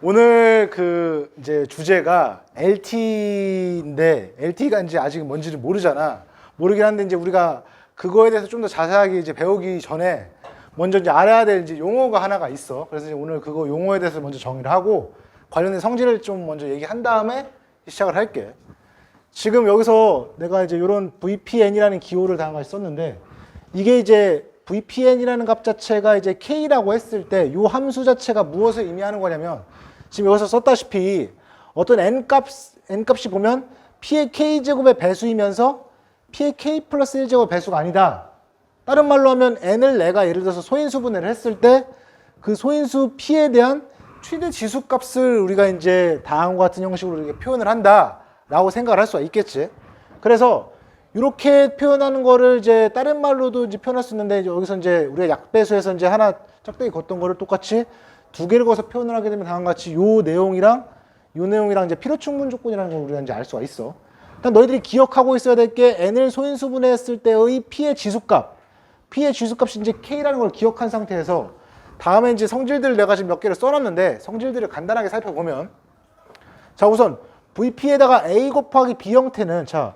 오늘 그 이제 주제가 LT인데 LT가 이제 아직 뭔지를 모르잖아. 모르긴 한데 이제 우리가 그거에 대해서 좀 더 자세하게 이제 배우기 전에 먼저 이제 알아야 될 이제 용어가 하나가 있어. 그래서 이제 오늘 그거 용어에 대해서 먼저 정의를 하고 관련된 성질을 좀 먼저 얘기한 다음에 시작을 할게. 지금 여기서 내가 이제 이런 VPN이라는 기호를 다양하게 썼는데 이게 이제 VPN이라는 값 자체가 이제 K라고 했을 때 이 함수 자체가 무엇을 의미하는 거냐면 지금 여기서 썼다시피 어떤 n값이 보면 P의 K제곱의 배수이면서 P의 K 플러스 1제곱 배수가 아니다. 다른 말로 하면 n을 내가 예를 들어서 소인수 분해를 했을 때 그 소인수 P에 대한 최대 지수값을 우리가 이제 다음과 같은 형식으로 이렇게 표현을 한다 라고 생각을 할 수가 있겠지. 그래서 이렇게 표현하는 거를 이제 다른 말로도 이제 표현할 수 있는데 여기서 이제 우리가 약배수에서 이제 하나 짝대기 걷던 거를 똑같이 두 개를 거서 표현을 하게 되면 다음과 같이 요 내용이랑 이제 필요 충분 조건이라는 걸 우리가 이제 알 수가 있어. 일단 너희들이 기억하고 있어야 될 게 n을 소인수 분해했을 때의 P의 지수값이 이제 K라는 걸 기억한 상태에서 다음에 이제 성질들을 내가 지금 몇 개를 써놨는데 성질들을 간단하게 살펴보면 자 우선 VP에다가 A 곱하기 B 형태는 자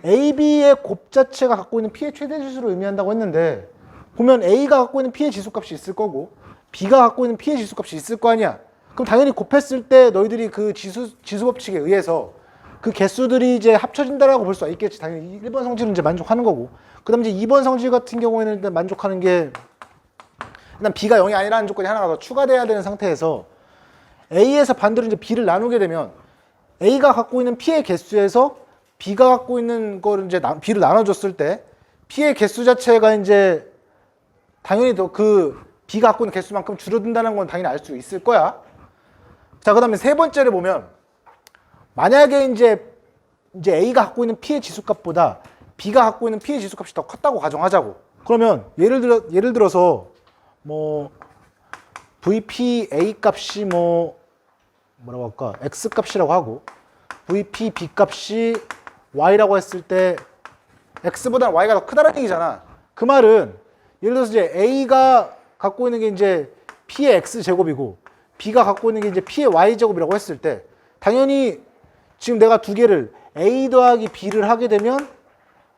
AB의 곱 자체가 갖고 있는 P의 최대 지수를 의미한다고 했는데 보면 A가 갖고 있는 P의 지수값이 있을 거고 B가 갖고 있는 P의 지수값이 있을 거 아니야. 그럼 당연히 곱했을 때 너희들이 그 지수 법칙에 의해서 그 개수들이 이제 합쳐진다라고 볼 수가 있겠지. 당연히 1번 성질은 이제 만족하는 거고 그 다음 이제 2번 성질 같은 경우에는 일단 만족하는 게 일단 B가 0이 아니라는 조건이 하나가 더 추가돼야 되는 상태에서 A에서 반대로 이제 B를 나누게 되면 A가 갖고 있는 P의 개수에서 B가 갖고 있는 거를 이제 B를 나눠줬을 때 P의 개수 자체가 이제 당연히 더 그 B가 갖고 있는 개수만큼 줄어든다는 건 당연히 알 수 있을 거야. 자, 그 다음에 세 번째를 보면 만약에 이제 A가 갖고 있는 P의 지수값보다 B가 갖고 있는 P의 지수값이 더 컸다고 가정하자고. 그러면 예를 들어서 뭐 VPA 값이 뭐라고 할까? X 값이라고 하고 VPB 값이 Y라고 했을 때 X보다 Y가 더 크다는 얘기잖아. 그 말은 예를 들어서 이제 A가 갖고 있는 게 이제 P의 X제곱이고 B가 갖고 있는 게 이제 P의 Y제곱이라고 했을 때 당연히 지금 내가 두 개를 A 더하기 B를 하게 되면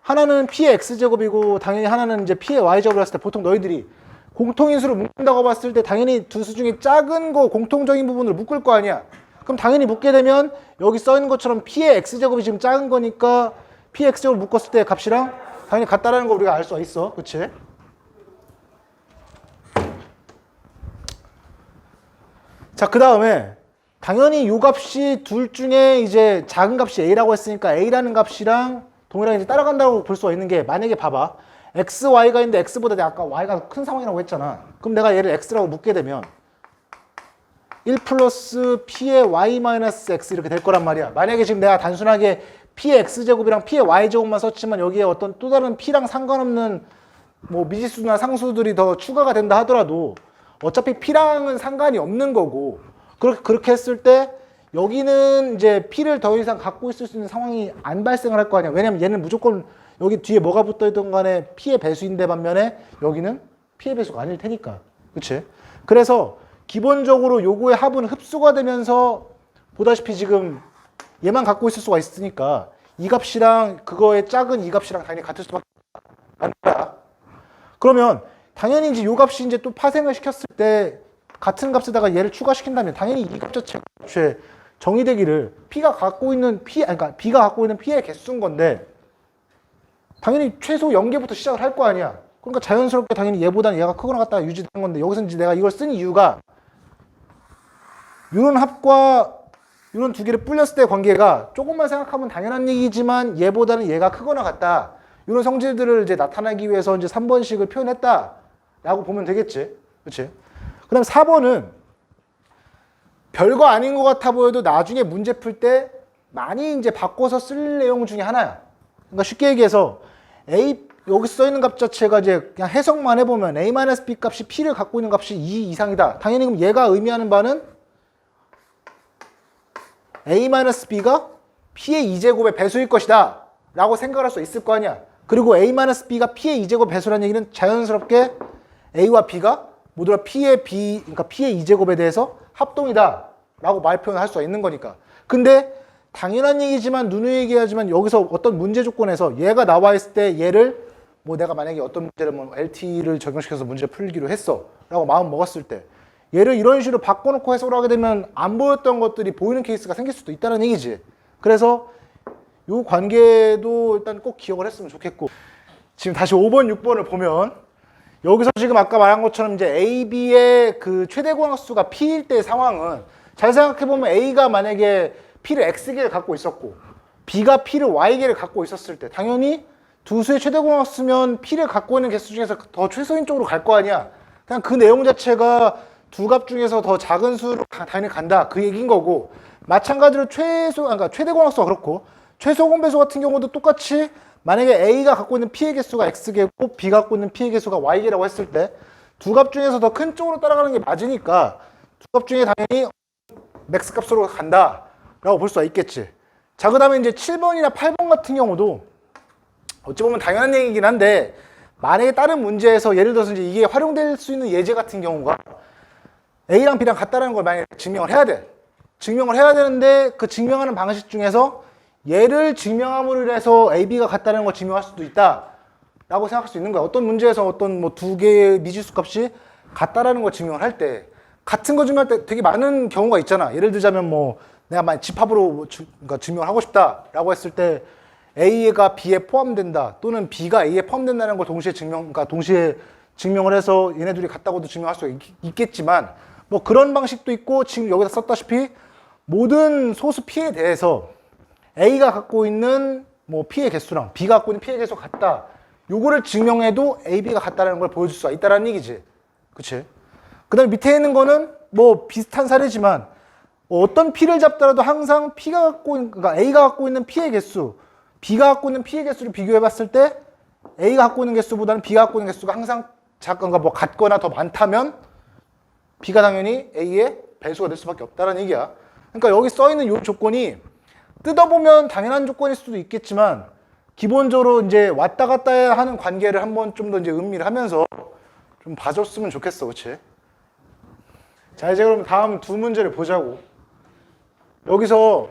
하나는 P의 X제곱이고 당연히 하나는 이제 P의 Y제곱을 했을 때 보통 너희들이 공통인수를 묶는다고 봤을 때 당연히 두 수 중에 작은 거 공통적인 부분을 묶을 거 아니야. 그럼 당연히 묶게 되면 여기 써 있는 것처럼 P의 X제곱이 지금 작은 거니까 P의 X제곱을 묶었을 때 값이랑 당연히 같다라는 거 우리가 알 수가 있어. 그치? 자, 그 다음에 당연히 요 값이 둘 중에 이제 작은 값이 A라고 했으니까 A라는 값이랑 동일하게 이제 따라간다고 볼 수가 있는 게 만약에 봐봐. X, Y가 있는데 X보다 내가 아까 Y가 큰 상황이라고 했잖아. 그럼 내가 얘를 X라고 묶게 되면 1 플러스 P의 Y 마이너스 X 이렇게 될 거란 말이야. 만약에 지금 내가 단순하게 P의 X제곱이랑 P의 Y제곱만 썼지만 여기에 어떤 또 다른 P랑 상관없는 뭐 미지수나 상수들이 더 추가가 된다 하더라도 어차피 P랑은 상관이 없는 거고 그렇게 했을 때 여기는 이제 P를 더 이상 갖고 있을 수 있는 상황이 안 발생을 할 거 아니야. 왜냐면 얘는 무조건 여기 뒤에 뭐가 붙어 있던 간에 P의 배수인데 반면에 여기는 P의 배수가 아닐 테니까. 그치? 그래서 기본적으로 요거의 합은 흡수가 되면서 보다시피 지금 얘만 갖고 있을 수가 있으니까 이 값이랑 그거의 작은 이 값이랑 당연히 같을 수밖에 안 돼. 그러면 당연히 이제 요 값이 이제 또 파생을 시켰을 때 같은 값에다가 얘를 추가시킨다면 당연히 이 값 자체가 정의되기를 B가 갖고 있는 그러니까 B가 갖고 있는 P의 개수인 건데 당연히 최소 0개부터 시작을 할 거 아니야. 그러니까 자연스럽게 당연히 얘보다는 얘가 크거나 같다가 유지되는 건데 여기서 이제 내가 이걸 쓴 이유가 이런 합과 이런 두 개를 불렸을 때 관계가 조금만 생각하면 당연한 얘기지만 얘보다는 얘가 크거나 같다. 이런 성질들을 이제 나타내기 위해서 이제 3번식을 표현했다라고 보면 되겠지. 그렇지? 그다음 4번은 별거 아닌 것 같아 보여도 나중에 문제 풀 때 많이 이제 바꿔서 쓸 내용 중에 하나야. 그러니까 쉽게 얘기해서 여기 써 있는 값 자체가 이제 그냥 해석만 해보면 A-B 값이 P를 갖고 있는 값이 2 이상이다. 당연히 그럼 얘가 의미하는 바는 A-B가 P의 2제곱의 배수일 것이다 라고 생각할 수 있을 거 아니야. 그리고 A-B가 P의 2제곱 배수라는 얘기는 자연스럽게 A와 B가 모두 다 그러니까 P의 2제곱에 대해서 합동이다 라고 말 표현을 할 수가 있는 거니까. 근데 당연한 얘기지만 누누이 얘기하지만 여기서 어떤 문제 조건에서 얘가 나와 있을 때 얘를 뭐 내가 만약에 어떤 문제를 뭐 LT를 적용시켜서 문제를 풀기로 했어 라고 마음 먹었을 때 얘를 이런 식으로 바꿔놓고 해석을 하게 되면 안 보였던 것들이 보이는 케이스가 생길 수도 있다는 얘기지. 그래서 이 관계도 일단 꼭 기억을 했으면 좋겠고, 지금 다시 5번, 6번을 보면 여기서 지금 아까 말한 것처럼 이제 A, B의 그 최대 공약수가 P일 때 상황은 잘 생각해보면 A가 만약에 P를 X개를 갖고 있었고 B가 P를 Y개를 갖고 있었을 때 당연히 두 수의 최대 공약수면 P를 갖고 있는 개수 중에서 더 최소인 쪽으로 갈 거 아니야. 그냥 그 내용 자체가 두 값 중에서 더 작은 수로 당연히 간다 그 얘기인 거고, 마찬가지로 그러니까 최대 공약수가 그렇고 최소 공배수 같은 경우도 똑같이 만약에 A가 갖고 있는 P의 개수가 X개고 B가 갖고 있는 P의 개수가 Y개라고 했을 때 두 값 중에서 더 큰 쪽으로 따라가는 게 맞으니까 두 값 중에 당연히 맥스 값으로 간다 라고 볼 수가 있겠지. 자, 그 다음에 이제 7번이나 8번 같은 경우도 어찌 보면 당연한 얘기긴 한데, 만약에 다른 문제에서 예를 들어서 이제 이게 활용될 수 있는 예제 같은 경우가 A랑 B랑 같다는 걸 만약에 증명을 해야 돼. 증명을 해야 되는데 그 증명하는 방식 중에서 얘를 증명함으로 인해서 A, B가 같다는 걸 증명할 수도 있다 라고 생각할 수 있는 거야. 어떤 문제에서 어떤 뭐 두 개의 미지수 값이 같다라는 걸 증명을 할 때 같은 거 증명할 때 되게 많은 경우가 있잖아. 예를 들자면 뭐 내가 만약 집합으로 그러니까 증명을 하고 싶다 라고 했을 때 A가 B에 포함된다 또는 B가 A에 포함된다는 걸 동시에 그러니까 동시에 증명을 해서 얘네들이 같다고도 증명할 수 있겠지만, 뭐 그런 방식도 있고 지금 여기다 썼다시피 모든 소수 P에 대해서 A가 갖고 있는 뭐 P의 개수랑 B가 갖고 있는 P의 개수가 같다, 요거를 증명해도 A, B가 같다는 걸 보여줄 수가 있다는 얘기지. 그치? 그 다음에 밑에 있는 거는 뭐 비슷한 사례지만 어떤 P를 잡더라도 항상 P가 갖고 있는, 그러니까 A가 갖고 있는 P의 개수, B가 갖고 있는 P의 개수를 비교해 봤을 때 A가 갖고 있는 개수보다는 B가 갖고 있는 개수가 항상 작거나 뭐 같거나 더 많다면 B가 당연히 A의 배수가 될 수밖에 없다는 얘기야. 그러니까 여기 써 있는 이 조건이 뜯어보면 당연한 조건일 수도 있겠지만 기본적으로 이제 왔다 갔다 하는 관계를 한번 좀 더 이제 음미를 하면서 좀 봐줬으면 좋겠어. 그치? 자, 이제 그럼 다음 두 문제를 보자고. 여기서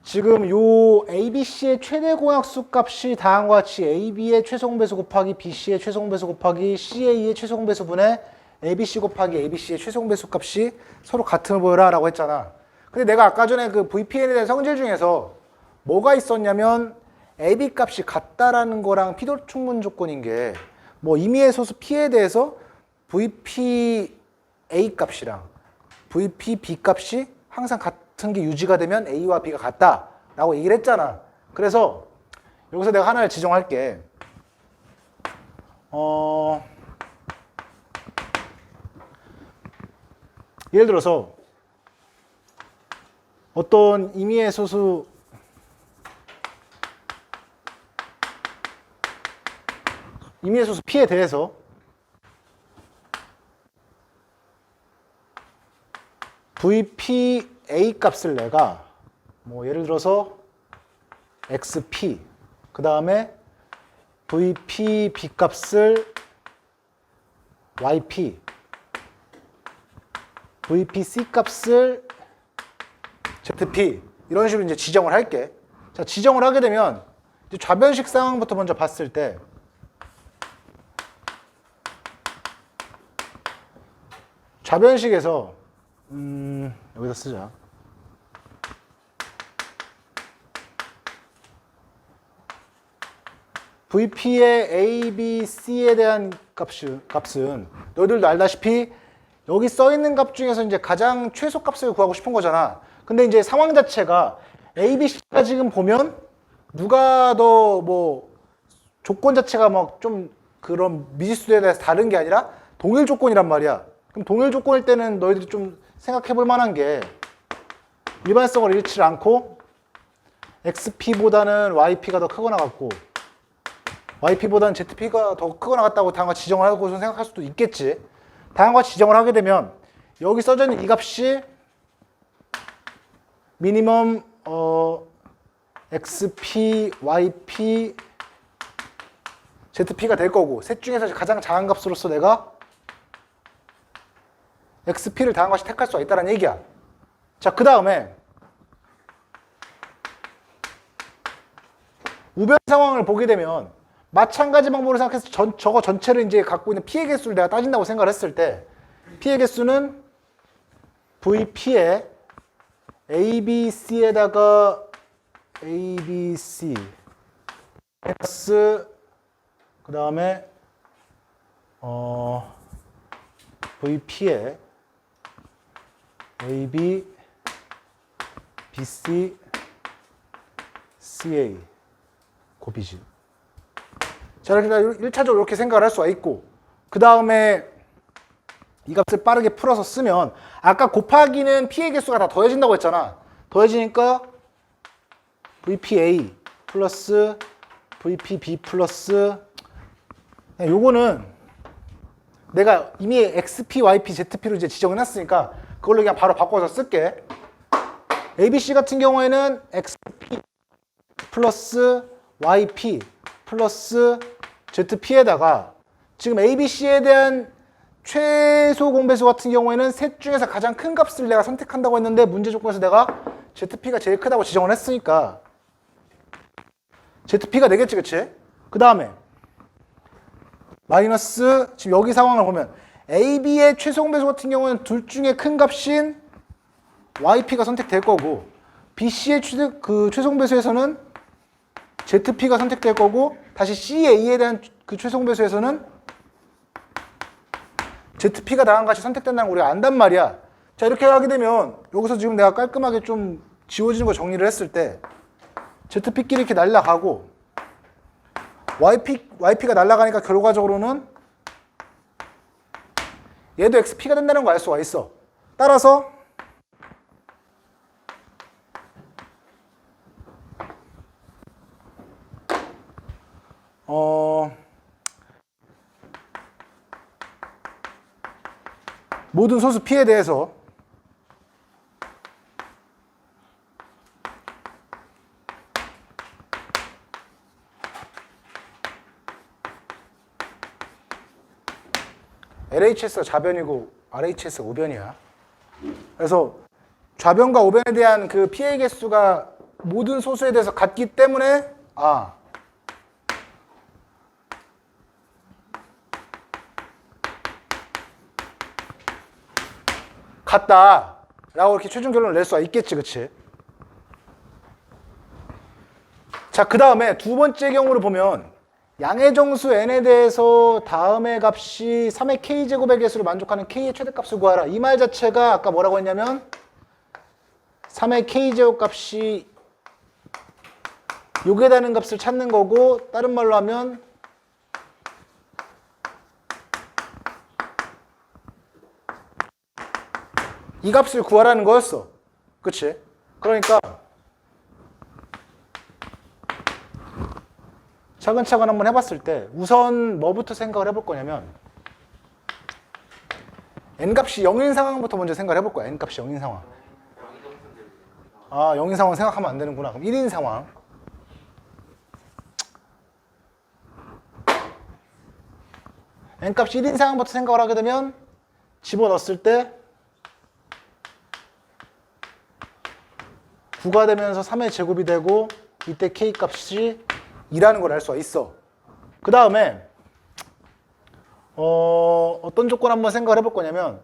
지금 요 ABC의 최대 공약수 값이 다음과 같이 AB의 최소 공배수 곱하기 BC의 최소 공배수 곱하기 CA의 최소 공배수분의 ABC 곱하기 ABC의 최소 공배수 값이 서로 같음을 보여라 라고 했잖아. 근데 내가 아까 전에 그 VPN에 대한 성질 중에서 뭐가 있었냐면 AB 값이 같다라는 거랑 피도충분 조건인 게 뭐 임의의 소수 P에 대해서 VP A 값이랑 VP B 값이 항상 같은 게 유지가 되면 A와 B가 같다라고 얘기를 했잖아. 그래서 여기서 내가 하나를 지정할게. 예를 들어서 어떤 임의의 소수 P에 대해서 VP A 값을 내가 뭐 예를 들어서 XP 그 다음에 VP B 값을 YP VP C 값을 ZP 이런 식으로 이제 지정을 할게. 자, 지정을 하게 되면 이제 좌변식 상황부터 먼저 봤을 때 좌변식에서 여기다 쓰자. VP의 A, B, C에 대한 값은 너희들도 알다시피 여기 써 있는 값 중에서 이제 가장 최소 값을 구하고 싶은 거잖아. 근데 이제 상황 자체가 A, B, C가 지금 보면 누가 더 뭐 조건 자체가 막 좀 그런 미지수에 대해서 다른 게 아니라 동일 조건이란 말이야. 그럼 동일 조건일 때는 너희들이 좀 생각해 볼 만한 게 일반성을 잃지 않고 XP보다는 YP가 더 크거나 같고 YP보다는 ZP가 더 크거나 같다고 다음과 지정을 하고 생각할 수도 있겠지. 다음과 지정을 하게 되면 여기 써져 있는 이 값이 미니멈 XP, YP, ZP가 될 거고 셋 중에서 가장 작은 값으로서 내가 XP를 다음과 같이 택할 수가 있다는 얘기야. 자, 그 다음에 우변 상황을 보게 되면 마찬가지 방법으로 생각해서 저거 전체를 이제 갖고 있는 피해 개수를 내가 따진다고 생각을 했을 때 피해 개수는 VP에 ABC에다가 ABC 플러스 그 다음에 VP에 AB, BC, CA 곱이지. 자, 이렇게 1차적으로 이렇게 생각을 할 수가 있고 그 다음에 이 값을 빠르게 풀어서 쓰면 아까 곱하기는 피해 개수가 다 더해진다고 했잖아. 더해지니까 VPA 플러스 VPB 플러스 요거는 내가 이미 XP, YP, ZP로 이제 지정을 했으니까 그걸로 그냥 바로 바꿔서 쓸게. ABC 같은 경우에는 XP 플러스 YP 플러스 ZP에다가 지금 ABC에 대한 최소 공배수 같은 경우에는 셋 중에서 가장 큰 값을 내가 선택한다고 했는데 문제 조건에서 내가 ZP가 제일 크다고 지정을 했으니까 ZP가 되겠지, 그치? 그 다음에 마이너스 지금 여기 상황을 보면 AB의 최소 공배수 같은 경우는 둘 중에 큰 값인 YP가 선택될 거고 BC의 최소 공배수에서는 ZP가 선택될 거고 다시 CA에 대한 그 최소 공배수에서는 ZP가 다한 값이 선택된다는 걸 우리가 안단 말이야. 자, 이렇게 하게 되면 여기서 지금 내가 깔끔하게 좀 지워지는 거 정리를 했을 때 ZP끼리 이렇게 날아가고 YP가 날아가니까 결과적으로는 얘도 XP가 된다는 걸 알 수가 있어. 따라서 모든 소수 P에 대해서 LHS가 좌변이고 RHS가 우변이야. 그래서 좌변과 우변에 대한 그 피해 개수가 모든 소수에 대해서 같기 때문에 같다 라고 이렇게 최종 결론을 낼 수가 있겠지, 그치? 자, 그 다음에 두 번째 경우를 보면 양의 정수 n에 대해서 다음의 값이 3의 k제곱의 개수를 만족하는 k의 최대값을 구하라. 이 말 자체가 아까 뭐라고 했냐면 3의 k제곱 값이 요게 되는 값을 찾는 거고 다른 말로 하면 이 값을 구하라는 거였어. 그치? 그러니까 차근차근 한번 해봤을 때 우선 뭐부터 생각을 해볼 거냐면 n값이 0인 상황부터 먼저 생각을 해볼 거야. n값이 0인 상황. 0인 상황 생각하면 안 되는구나. 그럼 1인 상황. n값이 1인 상황부터 생각을 하게 되면 집어넣었을 때 9가 되면서 3의 제곱이 되고 이때 k값이 2라는 걸 알 수가 있어. 그 다음에 어떤 조건 한번 생각을 해볼 거냐면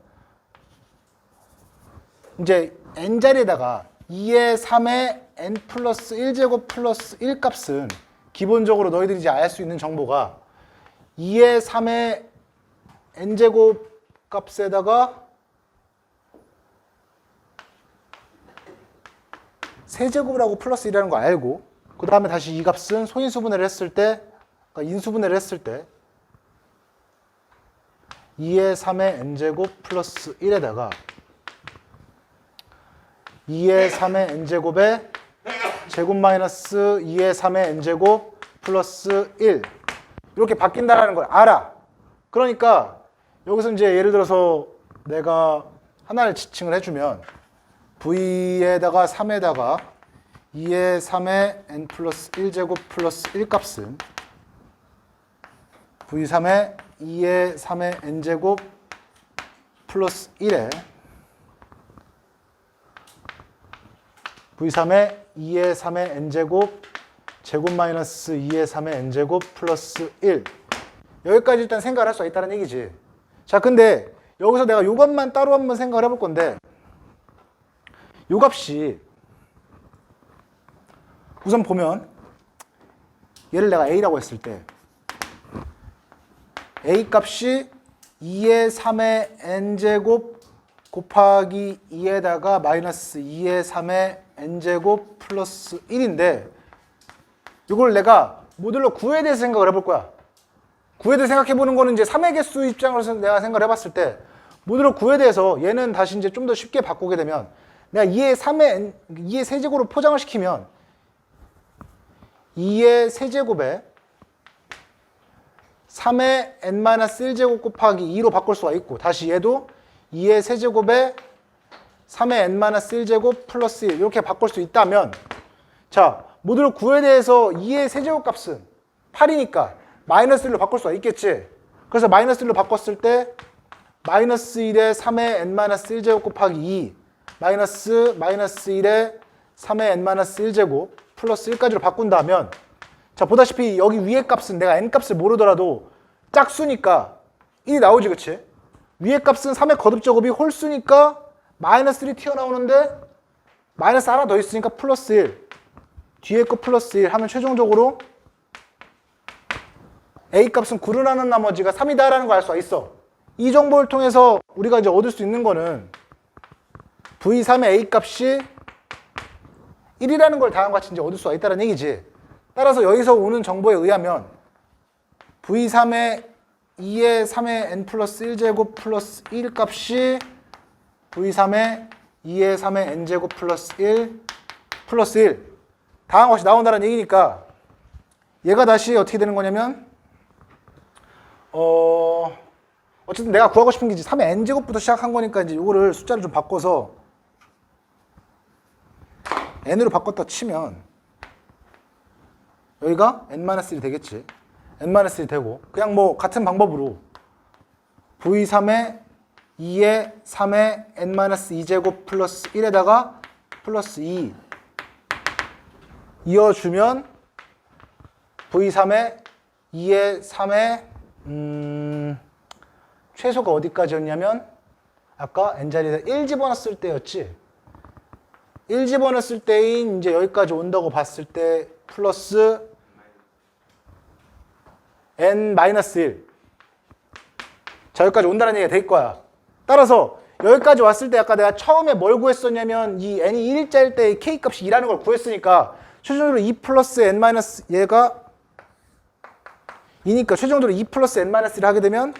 이제 n자리에다가 2의 3의 n 플러스 1제곱 플러스 1 값은 기본적으로 너희들이 이제 알 수 있는 정보가 2의 3의 n제곱 값에다가 세제곱을 하고 플러스 1이라는 거 알고 그 다음에 다시 이 값은 소인수분해를 했을 때 그러니까 인수분해를 했을 때 2의 3의 n제곱 플러스 1에다가 2의 3의 n제곱에 제곱 마이너스 2의 3의 n제곱 플러스 1 이렇게 바뀐다는 걸 알아. 그러니까 여기서 이제 예를 들어서 내가 하나를 지칭을 해주면 V에다가 3에다가 2의 3의 n 플러스 1제곱 플러스 1 값은 V3의 2의 3의 n제곱 플러스 1에 V3의 2의 3의 n제곱 제곱 마이너스 2의 3의 n제곱 플러스 1. 여기까지 일단 생각을 할 수가 있다는 얘기지. 자, 근데 여기서 내가 이것만 따로 한번 생각을 해볼 건데, 이 값이 우선 보면 얘를 내가 a라고 했을 때 a 값이 2의 3의 n제곱 곱하기 2에다가 마이너스 2의 3의 n제곱 플러스 1인데, 이걸 내가 모듈러 9에 대해서 생각을 해볼 거야. 9에 대해서 생각해보는 거는 이제 3의 개수 입장으로서 내가 생각을 해봤을 때, 모듈러 9에 대해서 얘는 다시 이제 좀 더 쉽게 바꾸게 되면, 내가 2의 세제곱으로 포장을 시키면 2의 세제곱에 3의 n-1제곱 곱하기 2로 바꿀 수가 있고, 다시 얘도 2의 세제곱에 3의 n-1제곱 플러스 1 이렇게 바꿀 수 있다면, 자, 모듈러 9에 대해서 2의 세제곱 값은 8이니까 마이너스 1로 바꿀 수가 있겠지. 그래서 마이너스 1로 바꿨을 때 마이너스 1에 3의 n-1제곱 곱하기 2 마이너스 1에 3의 n-1제곱 플러스 1까지로 바꾼다면, 자, 보다시피 여기 위의 값은 내가 n 값을 모르더라도 짝수니까 1이 나오지, 그치? 위의 값은 3의 거듭제곱이 홀수니까 마이너스 1이 튀어나오는데 마이너스 하나 더 있으니까 플러스 1, 뒤에 거 플러스 1 하면 최종적으로 a 값은 9를 하는 나머지가 3이다 라는 걸 알 수가 있어. 이 정보를 통해서 우리가 이제 얻을 수 있는 거는 V3의 a 값이 1이라는 걸 다음과 같이 이제 얻을 수가 있다는 얘기지. 따라서 여기서 오는 정보에 의하면 V3의 2의 3의 n 플러스 1제곱 플러스 1 값이 V3의 2의 3의 n제곱 플러스 1 플러스 1 다음과 같이 나온다는 얘기니까, 얘가 다시 어떻게 되는 거냐면 어쨌든 내가 구하고 싶은 게 이제 3의 n제곱부터 시작한 거니까 이제 이거를 숫자를 좀 바꿔서 n으로 바꿨다 치면 여기가 n-1이 되겠지. n-1이 되고, 그냥 뭐 같은 방법으로 v3의 2의 3의 n-2제곱 플러스 1에다가 플러스 2 이어주면 v3의 2의 3의 최소가 어디까지였냐면 아까 n자리에다 1 집어넣었을 때였지. 1 집어넣었을 때인 이제 여기까지 온다고 봤을 때 플러스 n-1. 자, 여기까지 온다는 얘기가 될 거야. 따라서 여기까지 왔을 때 아까 내가 처음에 뭘 구했었냐면 이 n이 1일자일 때 k 값이 2라는 걸 구했으니까 최종적으로 2 플러스 n 마이너스 얘가 2니까 최종적으로 2 플러스 n-1을 하게 되면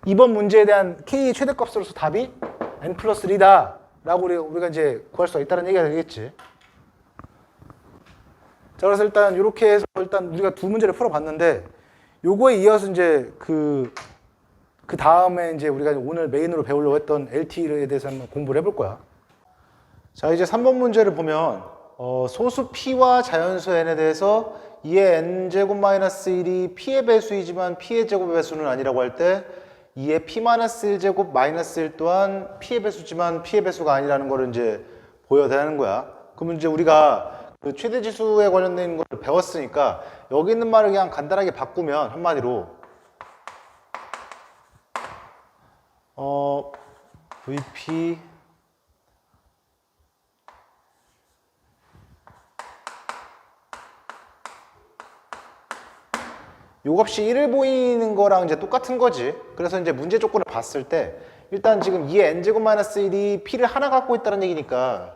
이번 문제에 대한 k의 최대값으로서 답이 n 플러스 1이다 라고 우리가 이제 구할 수가 있다는 얘기가 되겠지. 자, 그래서 일단 이렇게 해서 일단 우리가 두 문제를 풀어봤는데, 요거에 이어서 이제 그 다음에 이제 우리가 오늘 메인으로 배우려고 했던 LT에 대해서 한번 공부를 해볼 거야. 자, 이제 3번 문제를 보면 소수 P와 자연수 N에 대해서 2의 N제곱 마이너스 1이 P의 배수이지만 P의 제곱의 배수는 아니라고 할 때 2의 P-1제곱 마이너스 1 또한 P의 배수지만 P의 배수가 아니라는 거를 이제 보여야 하는 거야. 그러면 이제 우리가 그 최대지수에 관련된 걸 배웠으니까 여기 있는 말을 그냥 간단하게 바꾸면 한마디로 VP 요 값이 1을 보이는 거랑 이제 똑같은 거지. 그래서 이제 문제 조건을 봤을 때 일단 지금 2의 n제곱 마이너스 1이 P를 하나 갖고 있다는 얘기니까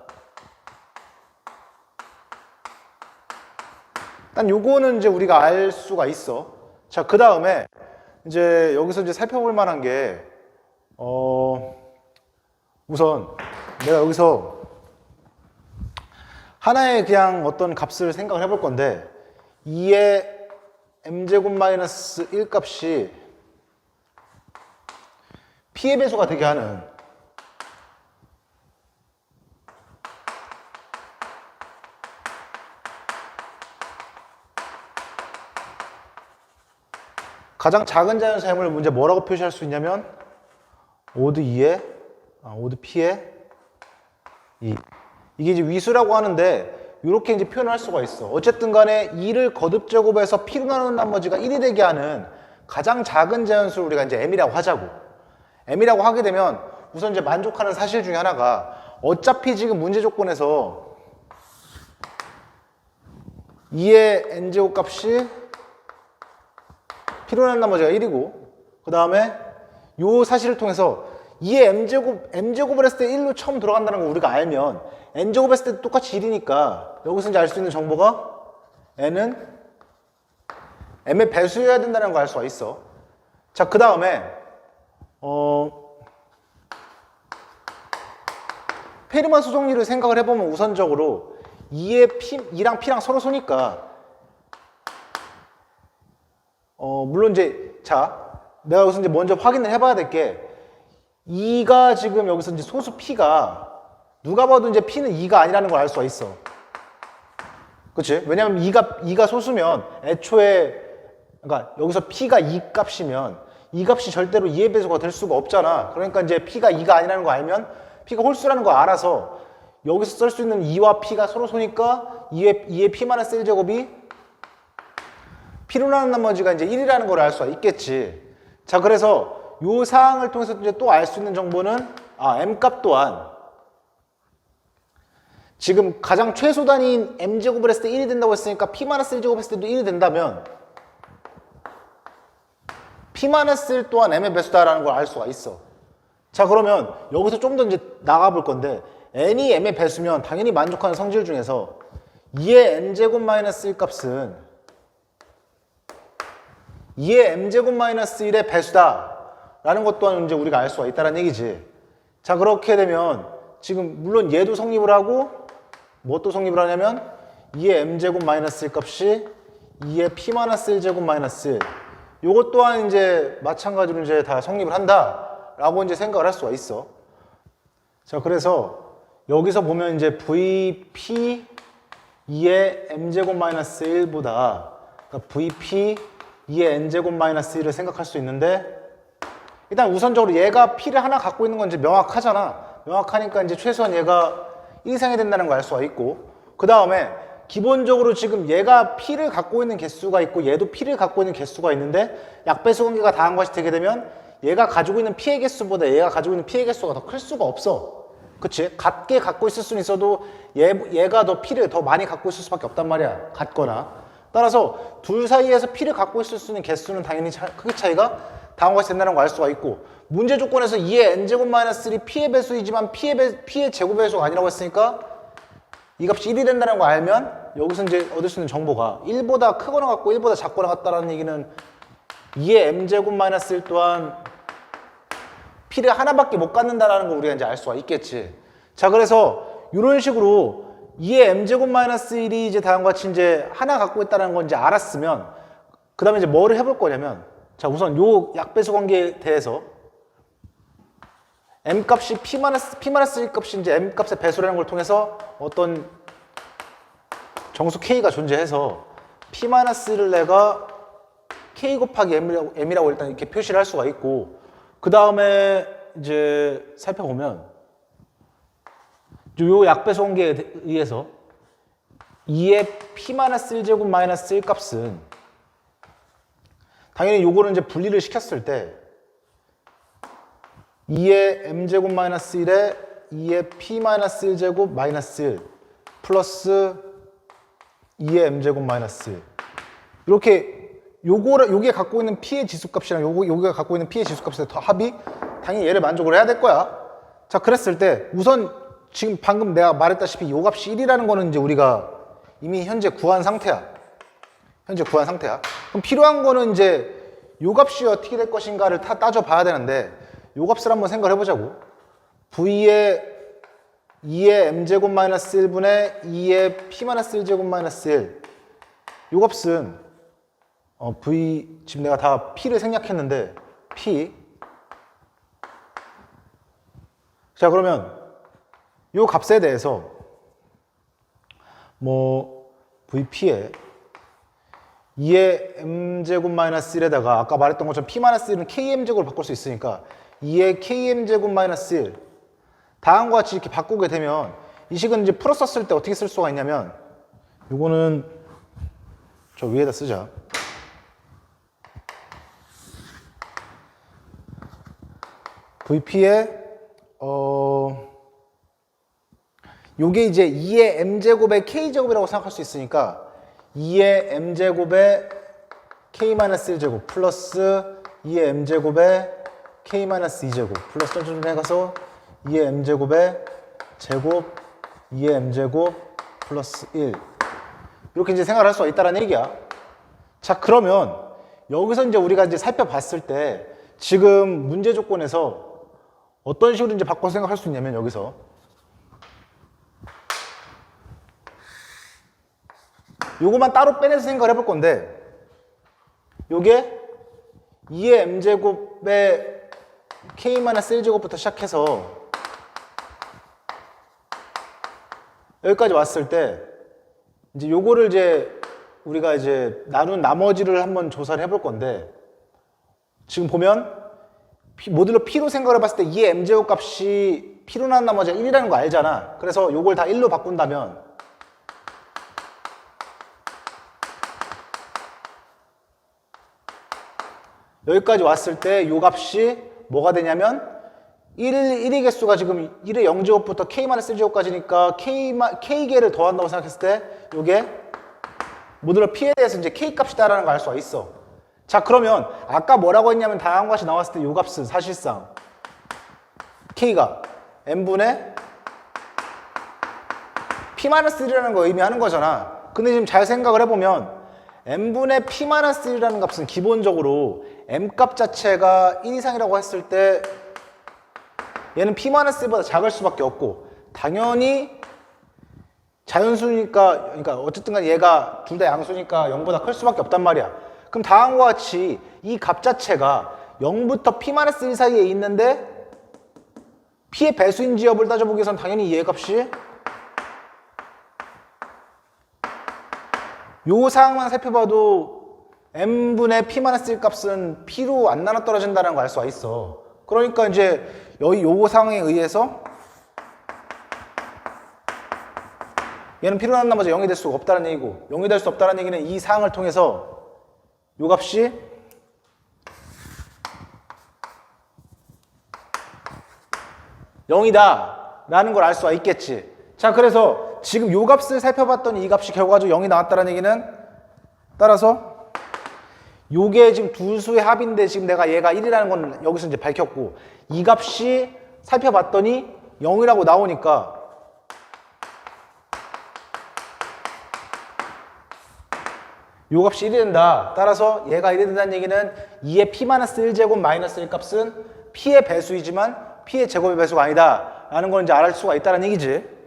일단 요거는 이제 우리가 알 수가 있어. 자, 그 다음에 이제 여기서 이제 살펴볼 만한 게 우선 내가 여기서 하나의 그냥 어떤 값을 생각을 해볼 건데 2의 m제곱 마이너스 1 값이 P의 배수가 되게 하는 가장 작은 자연수 m을 문제 뭐라고 표시할 수 있냐면 오드 2의 오드 P에 2. 이게 이제 위수라고 하는데 이렇게 이제 표현을 할 수가 있어. 어쨌든 간에 2를 거듭 제곱해서 P로 나누는 나머지가 1이 되게 하는 가장 작은 제한수를 우리가 이제 M이라고 하자고. M이라고 하게 되면 우선 이제 만족하는 사실 중에 하나가 어차피 지금 문제 조건에서 2의 n제곱 값이 P로 나누는 나머지가 1이고 그 다음에 요 사실을 통해서 2의 m제곱을 했을 때 1로 처음 들어간다는 걸 우리가 알면 n제곱 했을 때 똑같이 1이니까 여기서 이제 알 수 있는 정보가 n은 m의 배수여야 된다는 걸 알 수가 있어. 자, 그 다음에 페르만 수정리를 생각을 해보면 우선적으로 2랑 P랑 서로 소니까 물론 이제 내가 여기서 이제 먼저 확인을 해봐야 될 게 2가 지금 여기서 이제 소수 P가 누가 봐도 이제 P는 2가 아니라는 걸 알 수가 있어. 그치? 왜냐면 2가 소수면 애초에 그러니까 여기서 P가 2 값이면 이 값이 절대로 2의 배수가 될 수가 없잖아. 그러니까 이제 P가 2가 아니라는 거 알면 P가 홀수라는 거 알아서 여기서 쓸 수 있는 2와 P가 서로 소니까 2의 P-1제곱이 P로 나눈 나머지가 이제 1이라는 걸 알 수가 있겠지. 자, 그래서 요 사항을 통해서 이제 또 알 수 있는 정보는 M 값 또한 지금 가장 최소 단위인 m제곱을 했을 때 1이 된다고 했으니까 P-1제곱 했을 때도 1이 된다면 P-1 또한 m의 배수다라는 걸 알 수가 있어. 자, 그러면 여기서 좀 더 이제 나가볼 건데 n이 m의 배수면 당연히 만족하는 성질 중에서 2의 n제곱 마이너스 1 값은 2의 m제곱 마이너스 1의 배수다 라는 것 또한 이제 우리가 알 수가 있다는 얘기지. 자, 그렇게 되면 지금 물론 얘도 성립을 하고 뭐 또 성립을 하냐면 2의 m제곱 마이너스 1 값이 2의 P-1제곱 마이너스 1 요것 또한 이제 마찬가지로 이제 다 성립을 한다 라고 이제 생각을 할 수가 있어. 자, 그래서 여기서 보면 이제 VP 2의 m제곱 마이너스 1보다 그러니까 VP 2의 n제곱 마이너스 1을 생각할 수 있는데 일단 우선적으로 얘가 P를 하나 갖고 있는 건 이제 명확하잖아. 명확하니까 이제 최소한 얘가 1 이상이 된다는 걸 알 수가 있고 그 다음에 기본적으로 지금 얘가 P를 갖고 있는 개수가 있고 얘도 P를 갖고 있는 개수가 있는데 약배수 관계가 다한 것이 되게 되면 얘가 가지고 있는 P의 개수보다 얘가 가지고 있는 P의 개수가 더 클 수가 없어. 그치? 같게 갖고 있을 수는 있어도 얘가 더 P를 더 많이 갖고 있을 수밖에 없단 말이야. 같거나. 따라서 둘 사이에서 P를 갖고 있을 수 있는 개수는 당연히 크기 차이가 다한 것이 된다는 걸 알 수가 있고 문제 조건에서 2의 n제곱 마이너스 1이 P의 배수이지만 P의 제곱 배수가 아니라고 했으니까 이 값이 1이 된다는 걸 알면 여기서 이제 얻을 수 있는 정보가 1보다 크거나 같고 1보다 작거나 같다라는 얘기는 2의 m제곱 마이너스 1 또한 P를 하나밖에 못 갖는다라는 걸 우리가 이제 알 수가 있겠지. 자, 그래서 이런 식으로 2의 m제곱 마이너스 1이 이제 다음과 같이 이제 하나 갖고 있다는 건 이제 알았으면 그 다음에 이제 뭐를 해볼 거냐면 자, 우선 요 약배수 관계에 대해서 m 값이 P-1 값이 이제 m 값의 배수라는 걸 통해서 어떤 정수 K가 존재해서 P-1를 내가 K 곱하기 M이라고 일단 이렇게 표시를 할 수가 있고 그 다음에 이제 살펴보면 요 약배수 관계에 의해서 2의 P-1제곱 마이너스 1 값은 당연히 요거를 이제 분리를 시켰을 때 2의 m제곱 마이너스 1에 2의 P-1제곱 마이너스 1 플러스 2의 m제곱 마이너스 1 이렇게 요게 갖고 있는 P의 지수값이랑 요게 갖고 있는 P의 지수값의 더 합이 당연히 얘를 만족을 해야 될 거야. 자, 그랬을 때 우선 지금 방금 내가 말했다시피 요 값이 1이라는 거는 이제 우리가 이미 현재 구한 상태야. 그럼 필요한 거는 이제 요 값이 어떻게 될 것인가를 다 따져봐야 되는데 요 값을 한번 생각을 해보자고. V의 2의 m제곱 마이너스 1분의 2의 P-1제곱 마이너스 1 요 값은 V 지금 내가 다 P를 생략했는데 P 자, 그러면 요 값에 대해서 뭐 VP에 2의 m제곱 마이너스 1에다가 아까 말했던 것처럼 P-1은 KM제곱으로 바꿀 수 있으니까 2의 KM제곱 마이너스 1 다음과 같이 이렇게 바꾸게 되면 이 식은 이제 풀어 썼을 때 어떻게 쓸 수가 있냐면 요거는 저 위에다 쓰자. VP에 요게 이제 2의 m제곱의 k제곱이라고 생각할 수 있으니까 2의 m제곱의 k-1제곱 플러스 2의 m제곱의 k-2제곱 플러스 점점 해가서 2의 m제곱의 제곱 2의 m제곱 플러스 1 이렇게 이제 생각을 할 수가 있다는 얘기야. 자, 그러면 여기서 이제 우리가 이제 살펴봤을 때 지금 문제 조건에서 어떤 식으로 이제 바꿔서 생각할 수 있냐면 여기서 요거만 따로 빼내서 생각을 해볼 건데 요게 2의 m제곱의 k-1제곱부터 시작해서 여기까지 왔을 때 이제 요거를 이제 우리가 이제 나눈 나머지를 한번 조사를 해볼 건데 지금 보면 모듈로 P로 생각을 해봤을 때 2의 m제곱 값이 P로 나눈 나머지가 1이라는 거 알잖아. 그래서 요걸 다 1로 바꾼다면 여기까지 왔을 때 요 값이 뭐가 되냐면 1의 개수가 지금 1의 0제곱부터 k-1제곱까지니까 k개를 더한다고 생각했을 때 요게 모듈로 P에 대해서 이제 k 값이다라는 걸 알 수가 있어. 자, 그러면 아까 뭐라고 했냐면 다양한 것이 나왔을 때 요 값은 사실상 k가 n분의 p-1이라는 거 의미하는 거잖아. 근데 지금 잘 생각을 해보면 n분의 p-1이라는 값은 기본적으로 m 값 자체가 1 이상이라고 했을 때 얘는 p-1보다 작을 수밖에 없고 당연히 자연수니까 그러니까 어쨌든 간 얘가 둘 다 양수니까 0보다 클 수밖에 없단 말이야. 그럼 다음과 같이 이 값 자체가 0부터 p-1 사이에 있는데 p의 배수인지 여부를 따져보기 위해서는 당연히 얘 값이 요 상황만 살펴봐도 m분의 p-1 값은 p로 안 나눠 떨어진다는 걸 알 수가 있어. 그러니까 이제 여기 요 상황에 의해서 얘는 p로 나눈 나머지 0이 될 수가 없다는 얘기고 0이 될 수 없다는 얘기는 이 상황을 통해서 요 값이 (0이다) 라는 걸 알 수가 있겠지. 자, 그래서 지금 요 값을 살펴봤더니 이 값이 결과적으로 0이 나왔다는 얘기는 따라서 요게 지금 두 수의 합인데 지금 내가 얘가 1이라는 건 여기서 이제 밝혔고 이 값이 살펴봤더니 0이라고 나오니까 요 값이 1이 된다. 따라서 얘가 1이 된다는 얘기는 2의 p-1제곱 마이너스 1 값은 p의 배수이지만 p의 제곱의 배수가 아니다 라는 걸 이제 알 수가 있다는 얘기지.